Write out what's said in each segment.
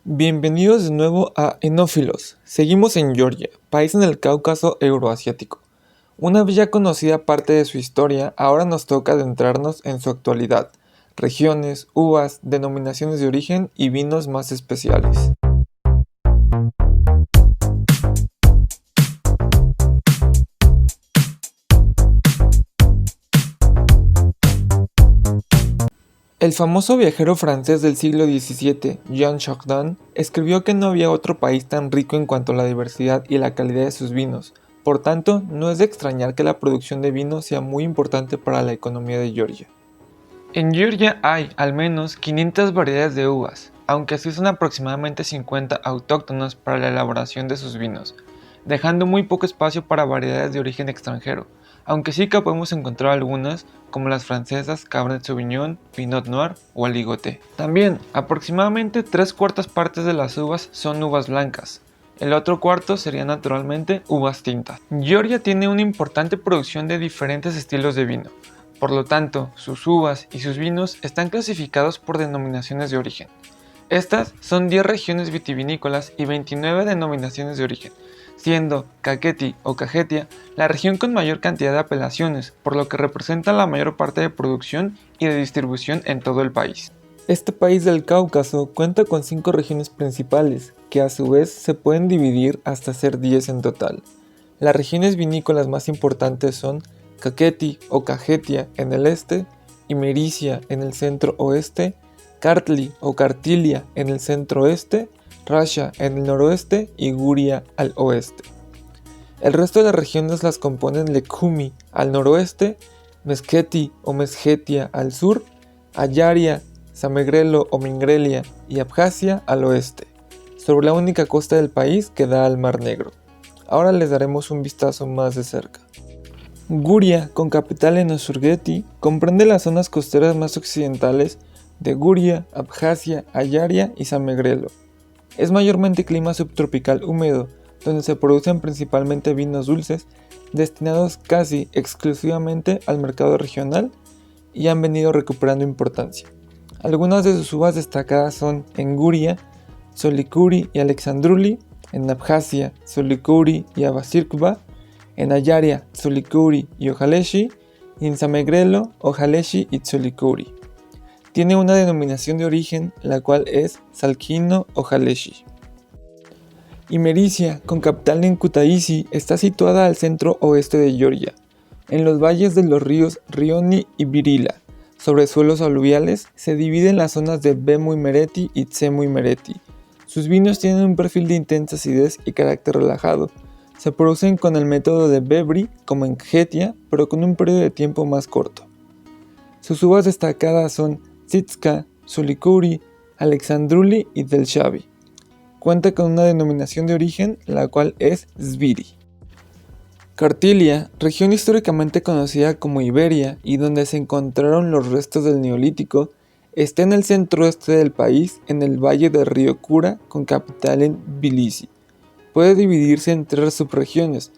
Bienvenidos de nuevo a Enófilos. Seguimos en Georgia, país en el Cáucaso euroasiático. Una vez ya conocida parte de su historia, ahora nos toca adentrarnos en su actualidad, regiones, uvas, denominaciones de origen y vinos más especiales. El famoso viajero francés del siglo XVII, Jean Chardin, escribió que no había otro país tan rico en cuanto a la diversidad y la calidad de sus vinos. Por tanto, no es de extrañar que la producción de vino sea muy importante para la economía de Georgia. En Georgia hay al menos 500 variedades de uvas, aunque se usan aproximadamente 50 autóctonas para la elaboración de sus vinos, dejando muy poco espacio para variedades de origen extranjero, aunque sí que podemos encontrar algunas como las francesas Cabernet Sauvignon, Pinot Noir o Aligoté. También, aproximadamente 3/4 partes de las uvas son uvas blancas. El otro cuarto serían naturalmente uvas tintas. Georgia tiene una importante producción de diferentes estilos de vino. Por lo tanto, sus uvas y sus vinos están clasificados por denominaciones de origen. Estas son 10 regiones vitivinícolas y 29 denominaciones de origen, siendo Kakheti o Kajetia la región con mayor cantidad de apelaciones, por lo que representa la mayor parte de producción y de distribución en todo el país. Este país del Cáucaso cuenta con 5 regiones principales, que a su vez se pueden dividir hasta ser 10 en total. Las regiones vinícolas más importantes son Kakheti o Kajetia en el este, Imerisia en el centro-oeste, Kartli o Kartilia en el centro-oeste, Rasha en el noroeste y Guria al oeste. El resto de las regiones las componen Lekhumi al noroeste, Mesketi o Mesjetia al sur, Ayaria, Samegrelo o Mingrelia y Abjasia al oeste, sobre la única costa del país que da al Mar Negro. Ahora les daremos un vistazo más de cerca. Guria, con capital en Osurgeti, comprende las zonas costeras más occidentales de Guria, Abjasia, Ayaria y Samegrelo. Es mayormente clima subtropical húmedo, donde se producen principalmente vinos dulces, destinados casi exclusivamente al mercado regional y han venido recuperando importancia. Algunas de sus uvas destacadas son en Guria, Solikuri y Alexandruli, en Abjasia, Solikuri y Abasirkba, en Ayaria, Solikuri y Ojaleshi, y en Samegrelo, Ojaleshi y Solikuri. Tiene una denominación de origen, la cual es Salkino Ojaleshi. Imerisia, con capital en Kutaisi, está situada al centro-oeste de Georgia, en los valles de los ríos Rioni y Virila. Sobre suelos aluviales, se divide en las zonas de Bemu Imereti y Tsemu Imereti. Sus vinos tienen un perfil de intensa acidez y carácter relajado. Se producen con el método de Bebri, como en Kjetia, pero con un periodo de tiempo más corto. Sus uvas destacadas son Tsitska, Solikuri, Alexandruli y Delshavi. Cuenta con una denominación de origen, la cual es Sviri. Kartilia, región históricamente conocida como Iberia y donde se encontraron los restos del Neolítico, está en el centro-oeste del país, en el valle del río Kura, con capital en Tbilisi. Puede dividirse en 3 subregiones: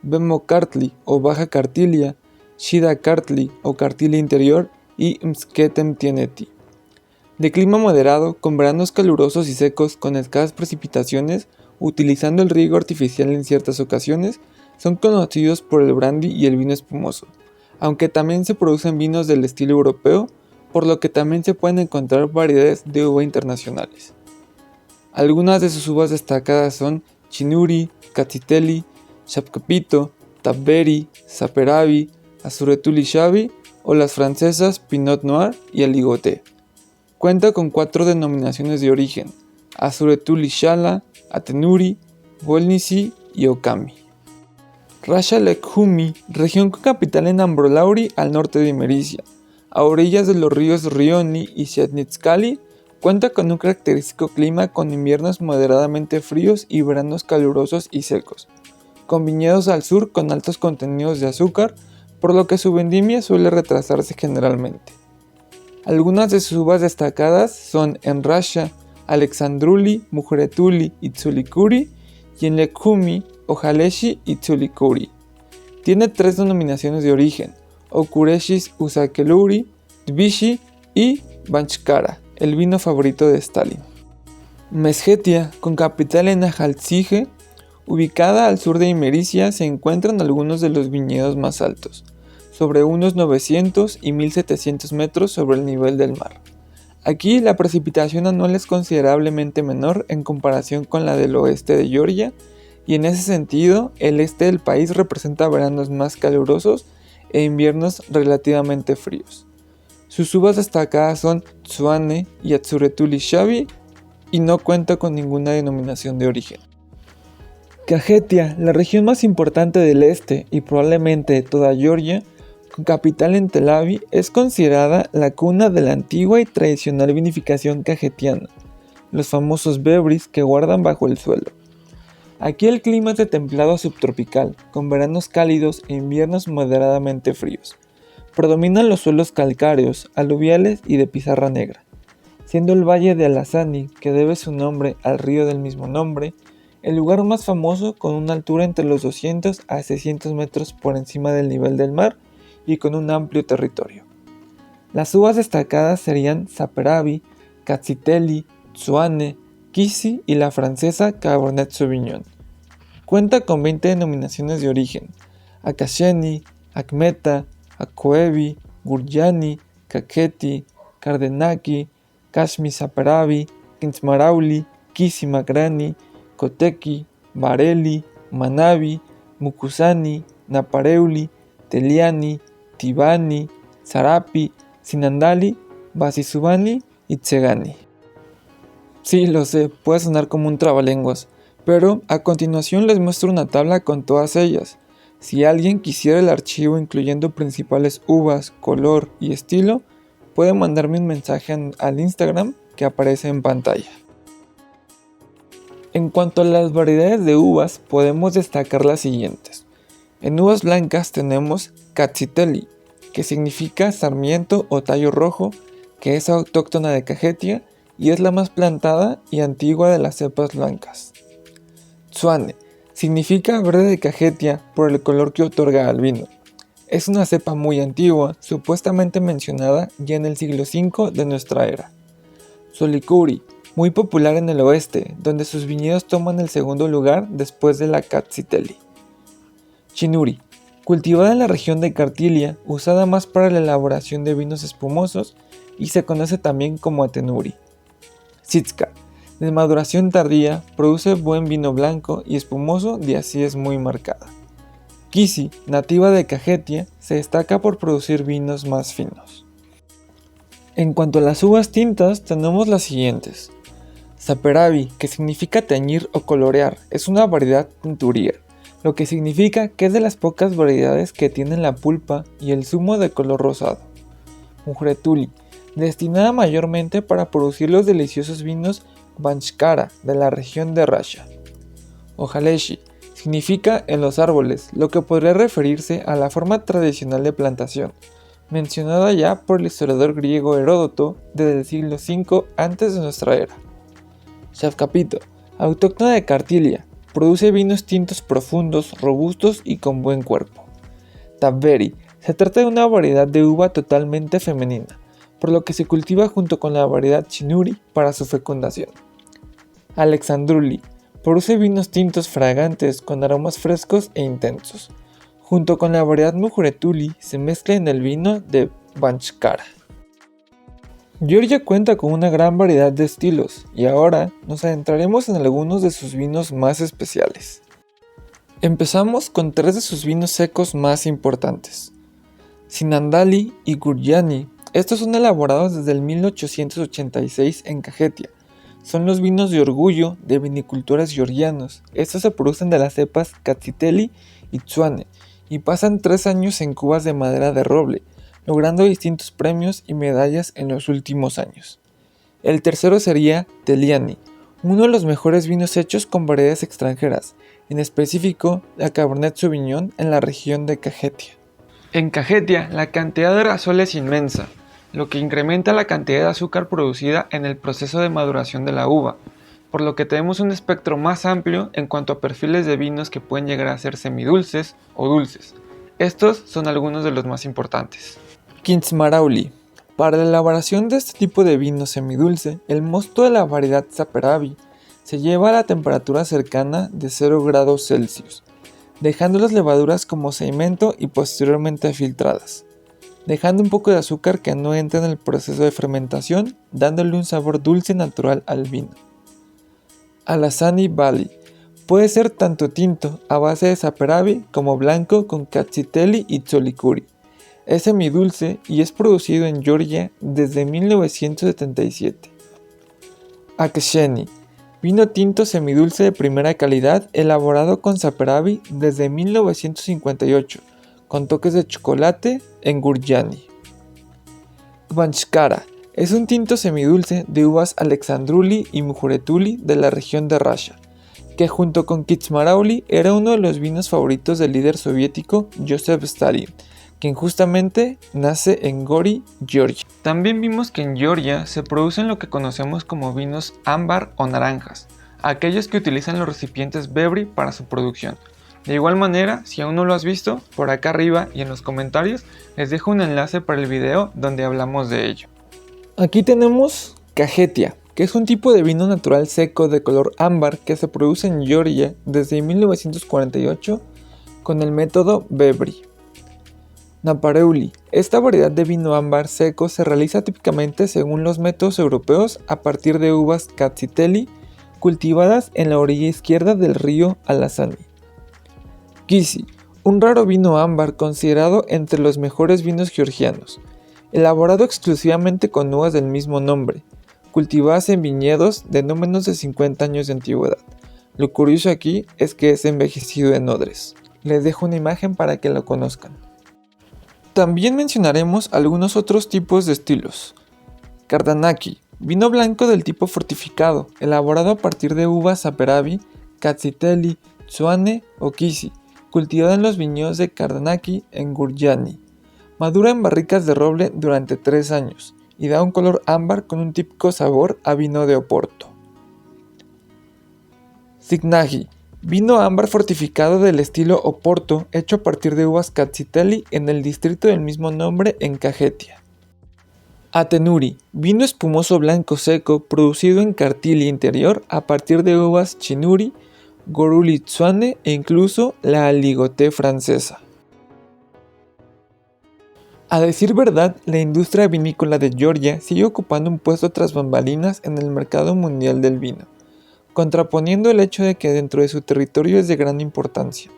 Bemo Kartli o Baja Kartilia, Shida Kartli o Kartilia Interior y Msketem Tieneti. De clima moderado, con veranos calurosos y secos con escasas precipitaciones, utilizando el riego artificial en ciertas ocasiones, son conocidos por el brandy y el vino espumoso, aunque también se producen vinos del estilo europeo, por lo que también se pueden encontrar variedades de uva internacionales. Algunas de sus uvas destacadas son Chinuri, Katsiteli, Shapkapito, Tabberi, Saperavi, Azuretuli Shavi o las francesas Pinot Noir y Aligoté. Cuenta con 4 denominaciones de origen: Azuretuli Shala, Atenuri, Volnisi y Okami. Rasha Lekhumi, región con capital en Ambrolauri al norte de Imerisia, a orillas de los ríos Rioni y Siatnitskali, cuenta con un característico clima con inviernos moderadamente fríos y veranos calurosos y secos, con viñedos al sur con altos contenidos de azúcar, por lo que su vendimia suele retrasarse generalmente. Algunas de sus uvas destacadas son en Rasha, Alexandruli, Mujeretuli y Tsulikuri, y en Lekhumi, Ojaleshi y Tsulikuri. Tiene 3 denominaciones de origen: Okureshis Usakeluri, Tbishi y Banchkara, el vino favorito de Stalin. Mesgetia, con capital en Ajaltzije, ubicada al sur de Imericia, se encuentran algunos de los viñedos más altos, sobre unos 900 y 1700 metros sobre el nivel del mar. Aquí la precipitación anual es considerablemente menor en comparación con la del oeste de Georgia, y en ese sentido el este del país representa veranos más calurosos e inviernos relativamente fríos. Sus uvas destacadas son Tsuane y Atsuretuli Shavi, y no cuenta con ninguna denominación de origen. Kajetia, la región más importante del este y probablemente de toda Georgia, con capital en Tel Aviv, es considerada la cuna de la antigua y tradicional vinificación cajetiana, los famosos bebris que guardan bajo el suelo. Aquí el clima es de templado a subtropical, con veranos cálidos e inviernos moderadamente fríos. Predominan los suelos calcáreos, aluviales y de pizarra negra, siendo el valle de Alazani, que debe su nombre al río del mismo nombre, el lugar más famoso con una altura entre los 200 a 600 metros por encima del nivel del mar y con un amplio territorio. Las uvas destacadas serían Saperavi, Katsiteli, Tsuane, Kisi y la francesa Cabernet Sauvignon. Cuenta con 20 denominaciones de origen: Akasheni, Akmeta, Akoevi, Gurjani, Kakheti, Kardenaki, Kashmi Saperavi, Kintzmarauli, Kisi Magrani, Koteki, Bareli, Manavi, Mukusani, Napareuli, Teliani, Tibani, Sarapi, Sinandali, Basisubani y Tsegani. Sí, lo sé, puede sonar como un trabalenguas, pero a continuación les muestro una tabla con todas ellas. Si alguien quisiera el archivo incluyendo principales uvas, color y estilo, puede mandarme un mensaje al Instagram que aparece en pantalla. En cuanto a las variedades de uvas, podemos destacar las siguientes. En uvas blancas tenemos Katsiteli, que significa sarmiento o tallo rojo, que es autóctona de Kajetia y es la más plantada y antigua de las cepas blancas. Tsuane significa verde de Kajetia por el color que otorga al vino. Es una cepa muy antigua, supuestamente mencionada ya en el siglo V de nuestra era. Solicuri, muy popular en el oeste, donde sus viñedos toman el segundo lugar después de la Katsiteli. Chinuri, cultivada en la región de Kartlia, usada más para la elaboración de vinos espumosos y se conoce también como Atenuri. Sitska, de maduración tardía, produce buen vino blanco y espumoso de acidez muy marcada. Kisi, nativa de Kajetia, se destaca por producir vinos más finos. En cuanto a las uvas tintas, tenemos las siguientes. Saperavi, que significa teñir o colorear, es una variedad tinturía, lo que significa que es de las pocas variedades que tienen la pulpa y el zumo de color rosado. Muhretuli, destinada mayormente para producir los deliciosos vinos Banchkara de la región de Rasha. Ojaleshi, significa en los árboles, lo que podría referirse a la forma tradicional de plantación, mencionada ya por el historiador griego Heródoto desde el siglo V antes de nuestra era. Shavkapito, autóctona de Kartlia, produce vinos tintos profundos, robustos y con buen cuerpo. Tabberi, se trata de una variedad de uva totalmente femenina, por lo que se cultiva junto con la variedad Chinuri para su fecundación. Alexandruli, produce vinos tintos fragantes con aromas frescos e intensos. Junto con la variedad Muhretuli se mezcla en el vino de Banchkara. Georgia cuenta con una gran variedad de estilos y ahora nos adentraremos en algunos de sus vinos más especiales. Empezamos con tres de sus vinos secos más importantes: Sinandali y Gurjani. Estos son elaborados desde el 1886 en Kajetia. Son los vinos de orgullo de vinicultores georgianos. Estos se producen de las cepas Katsiteli y Tsuane y pasan 3 años en cubas de madera de roble, logrando distintos premios y medallas en los últimos años. El tercero sería Teliani, uno de los mejores vinos hechos con variedades extranjeras, en específico la Cabernet Sauvignon en la región de Kajetia. En Kajetia la cantidad de rasol es inmensa, lo que incrementa la cantidad de azúcar producida en el proceso de maduración de la uva, por lo que tenemos un espectro más amplio en cuanto a perfiles de vinos que pueden llegar a ser semidulces o dulces. Estos son algunos de los más importantes. Kintzmarauli, Para la elaboración de este tipo de vino semidulce, el mosto de la variedad Saperavi se lleva a la temperatura cercana de 0 grados Celsius, dejando las levaduras como sedimento y posteriormente filtradas, dejando un poco de azúcar que no entra en el proceso de fermentación, dándole un sabor dulce natural al vino. Alassani Bali puede ser tanto tinto a base de Saperavi como blanco con Katsiteli y Tsolikuri. Es semidulce y es producido en Georgia desde 1977. Akhsheni, vino tinto semidulce de primera calidad elaborado con Saperavi desde 1958, con toques de chocolate en Gurjani. Vanchkara es un tinto semidulce de uvas Alexandruli y Mujuretuli de la región de Rasha, que junto con Kitsmarauli era uno de los vinos favoritos del líder soviético Joseph Stalin, quien justamente nace en Gori, Georgia. También vimos que en Georgia se producen lo que conocemos como vinos ámbar o naranjas, aquellos que utilizan los recipientes Bebri para su producción. De igual manera, si aún no lo has visto, por acá arriba y en los comentarios les dejo un enlace para el video donde hablamos de ello. Aquí tenemos Kajetia, que es un tipo de vino natural seco de color ámbar que se produce en Georgia desde 1948 con el método Bebri. Napareuli, esta variedad de vino ámbar seco se realiza típicamente según los métodos europeos a partir de uvas Katsiteli cultivadas en la orilla izquierda del río Alassani. Kisi, un raro vino ámbar considerado entre los mejores vinos georgianos, elaborado exclusivamente con uvas del mismo nombre, cultivadas en viñedos de no menos de 50 años de antigüedad. Lo curioso aquí es que es envejecido en odres. Les dejo una imagen para que lo conozcan. También mencionaremos algunos otros tipos de estilos. Kardanaki, vino blanco del tipo fortificado, elaborado a partir de uvas Saperavi, Katsiteli, Tsuane o Kisi, cultivada en los viñedos de Kardanaki en Gurjani. Madura en barricas de roble durante 3 años y da un color ámbar con un típico sabor a vino de Oporto. Signaji, vino ámbar fortificado del estilo Oporto hecho a partir de uvas Katsiteli en el distrito del mismo nombre en Kajetia. Atenuri, vino espumoso blanco seco producido en Kartili interior a partir de uvas Chinuri, Goruli Tsuane e incluso la Aligoté francesa. A decir verdad, la industria vinícola de Georgia sigue ocupando un puesto tras bambalinas en el mercado mundial del vino, contraponiendo el hecho de que dentro de su territorio es de gran importancia.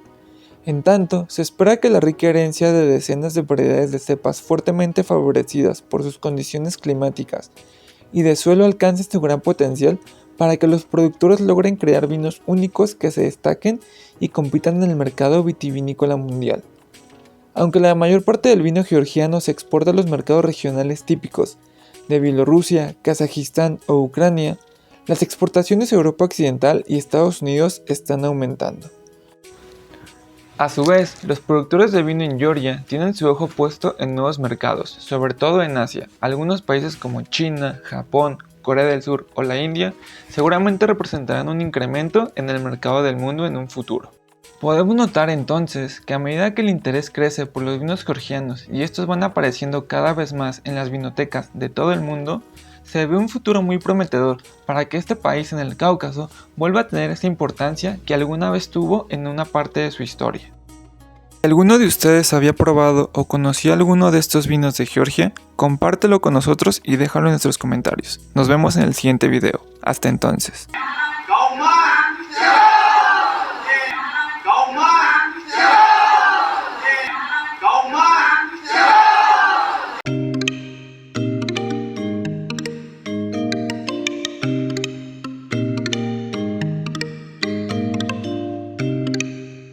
En tanto, se espera que la rica herencia de decenas de variedades de cepas fuertemente favorecidas por sus condiciones climáticas y de suelo alcance su gran potencial para que los productores logren crear vinos únicos que se destaquen y compitan en el mercado vitivinícola mundial. Aunque la mayor parte del vino georgiano se exporta a los mercados regionales típicos de Bielorrusia, Kazajistán o Ucrania, las exportaciones a Europa Occidental y Estados Unidos están aumentando. A su vez, los productores de vino en Georgia tienen su ojo puesto en nuevos mercados, sobre todo en Asia. Algunos países como China, Japón, Corea del Sur o la India seguramente representarán un incremento en el mercado del mundo en un futuro. Podemos notar entonces que a medida que el interés crece por los vinos georgianos y estos van apareciendo cada vez más en las vinotecas de todo el mundo, se ve un futuro muy prometedor para que este país en el Cáucaso vuelva a tener esa importancia que alguna vez tuvo en una parte de su historia. Si alguno de ustedes había probado o conocía alguno de estos vinos de Georgia, compártelo con nosotros y déjalo en nuestros comentarios. Nos vemos en el siguiente video. Hasta entonces.